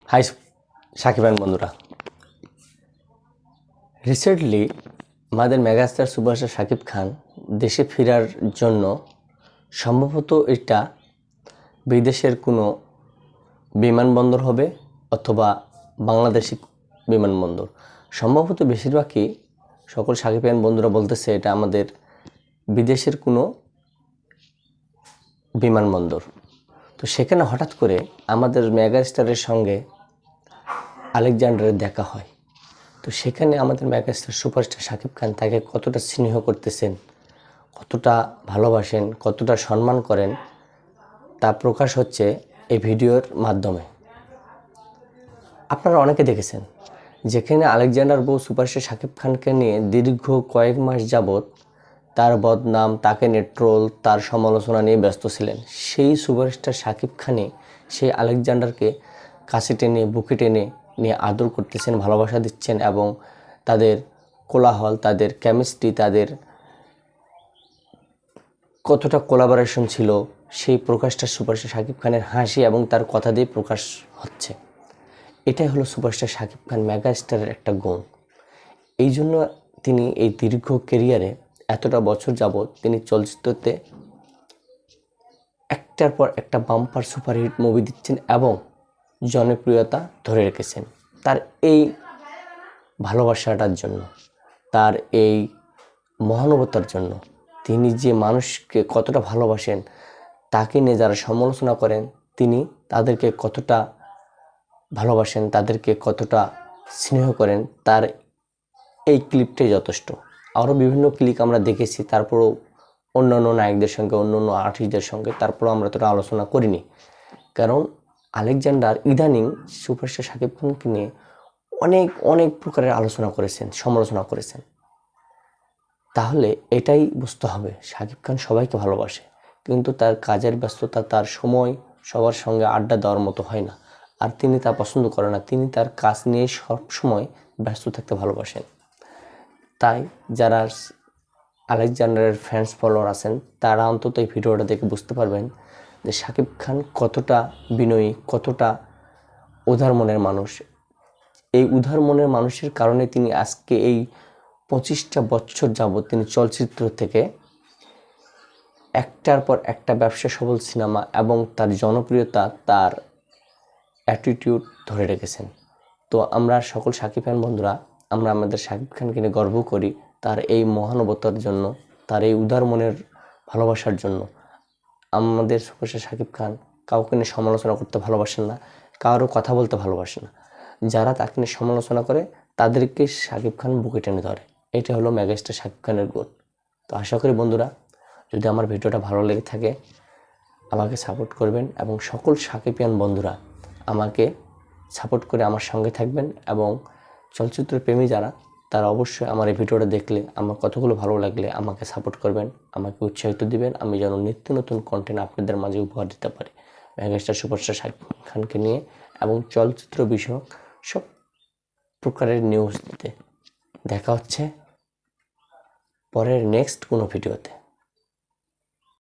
High সাকিবান বন্ধুরা, recently আমাদের megastar superstar Shakib Khan দেশে ফেরার জন্য সম্ভবত এটা বিদেশের কোনো বিমানবন্দর হবে অথবা বাংলাদেশি বিমানবন্দর। সম্ভবত বেশিরভাগই সকল সাকিবিয়ান বন্ধুরা বলতেছে এটা আমাদের বিদেশের কোনো বিমানবন্দর। তো সেখানে হঠাৎ করে আমাদের মেগাস্টারের সঙ্গে আলেকজান্ডারের দেখা হয়। তো সেখানে আমাদের মেগাস্টার সুপারস্টার শাকিব খান তাকে কতটা স্নেহ করতেছেন, কতটা ভালোবাসেন, কতটা সম্মান করেন তা প্রকাশ হচ্ছে এই ভিডিওর মাধ্যমে। আপনারা অনেকে দেখেছেন যেখানে আলেকজান্ডার বউ সুপারস্টার শাকিব খানকে নিয়ে দীর্ঘ কয়েক মাস যাবৎ তার বদনাম, তাকে নিয়ে ট্রোল, তার সমালোচনা নিয়ে ব্যস্ত ছিলেন। সেই সুপারস্টার শাকিব খানই সেই আলেকজান্ডারকে কাছে টেনে, বুকে টেনে নিয়ে আদর করতেছেন, ভালোবাসা দিচ্ছেন এবং তাদের কোলাহল, তাদের কেমিস্ট্রি, তাদের কতটা কোলাবোরেশন ছিল সেই প্রকাশটা সুপারস্টার শাকিব খানের হাসি এবং তার কথা দিয়ে প্রকাশ হচ্ছে। এটাই হলো সুপারস্টার শাকিব খান মেগাস্টারের একটা গুণ। এই জন্য তিনি এই দীর্ঘ ক্যারিয়ারে এতটা বছর যাবৎ তিনি চলচ্চিত্রতে একটার পর একটা বাম্পার সুপারহিট মুভি দিচ্ছেন এবং জনপ্রিয়তা ধরে রেখেছেন তার এই ভালোবাসাটার জন্য, তার এই মহানুভবতার জন্য। তিনি যে মানুষকে কতটা ভালোবাসেন, তাকে নিয়ে যারা সমালোচনা করেন তিনি তাদেরকে কতটা ভালোবাসেন, তাদেরকে কতটা স্নেহ করেন, তার এই ক্লিপটাই যথেষ্ট। আরও বিভিন্ন ক্লিপ আমরা দেখেছি, তারপরেও অন্যান্য নায়কদের সঙ্গে, অন্যান্য আর্টিস্টদের সঙ্গে, তারপরেও আমরা তোরা আলোচনা করিনি। কারণ আলেকজান্ডার ইদানিং সুপারস্টার শাকিব খানকে নিয়ে অনেক অনেক প্রকারের আলোচনা করেছেন, সমালোচনা করেছেন। তাহলে এটাই বুঝতে হবে শাকিব খান সবাইকে ভালোবাসে, কিন্তু তার কাজের ব্যস্ততা, তার সময় সবার সঙ্গে আড্ডা দেওয়ার মতো হয় না। আর তিনি তা পছন্দ করেন না, তিনি তার কাজ নিয়ে সবসময় ব্যস্ত থাকতে ভালোবাসেন। তাই যারা আলেকজান্ডারের ফ্যান্স ফলোয়ার আছেন তারা অন্তত এই ভিডিওটা দেখে বুঝতে পারবেন যে শাকিব খান কতটা বিনয়ী, কতটা উদার মনের মানুষ। এই উদার মনের মানুষের কারণে তিনি আজকে এই 25টা বছর যাবৎ তিনি চলচ্চিত্র থেকে একটার পর একটা ব্যবসা সফল সিনেমা এবং তার জনপ্রিয়তা, তার অ্যাটিটিউড ধরে রেখেছেন। তো আমরা সকল শাকিব খান বন্ধুরা, আমরা আমাদের শাকিব খানকে নিয়ে গর্ব করি তার এই মহানুভবতার জন্য, তার এই উদার মনের ভালোবাসার জন্য। আমাদের সুপারস্টার শাকিব খান কাউকে নিয়ে সমালোচনা করতে ভালোবাসেন না, কারো কথা বলতে ভালোবাসেন না। যারা তাকে নিয়ে সমালোচনা করে তাদেরকে শাকিব খান বুকে টেনে ধরে। এটা হলো মেগাস্টার শাকিব খানের গুণ। তো আশা করি বন্ধুরা, যদি আমার ভিডিওটা ভালো লেগে থাকে আমাকে সাপোর্ট করবেন এবং সকল শাকিবিয়ান বন্ধুরা আমাকে সাপোর্ট করে আমার সঙ্গে থাকবেন। এবং চলচ্চিত্র প্রেমী যারা, তারা অবশ্যই আমার এই ভিডিওটা দেখলে, আমার কতগুলো ভালো লাগলে আমাকে সাপোর্ট করবেন, আমাকে উৎসাহিত দিবেন, আমি যেন নিত্য নতুন কন্টেন্ট আপনাদের মাঝে উপহার দিতে পারি মেগাস্টার সুপারস্টার শাকিব খানকে নিয়ে এবং চলচ্চিত্র বিষয়ক সব প্রকারের নিউজ দিতে। দেখা হচ্ছে পরের নেক্সট কোনো ভিডিওতে।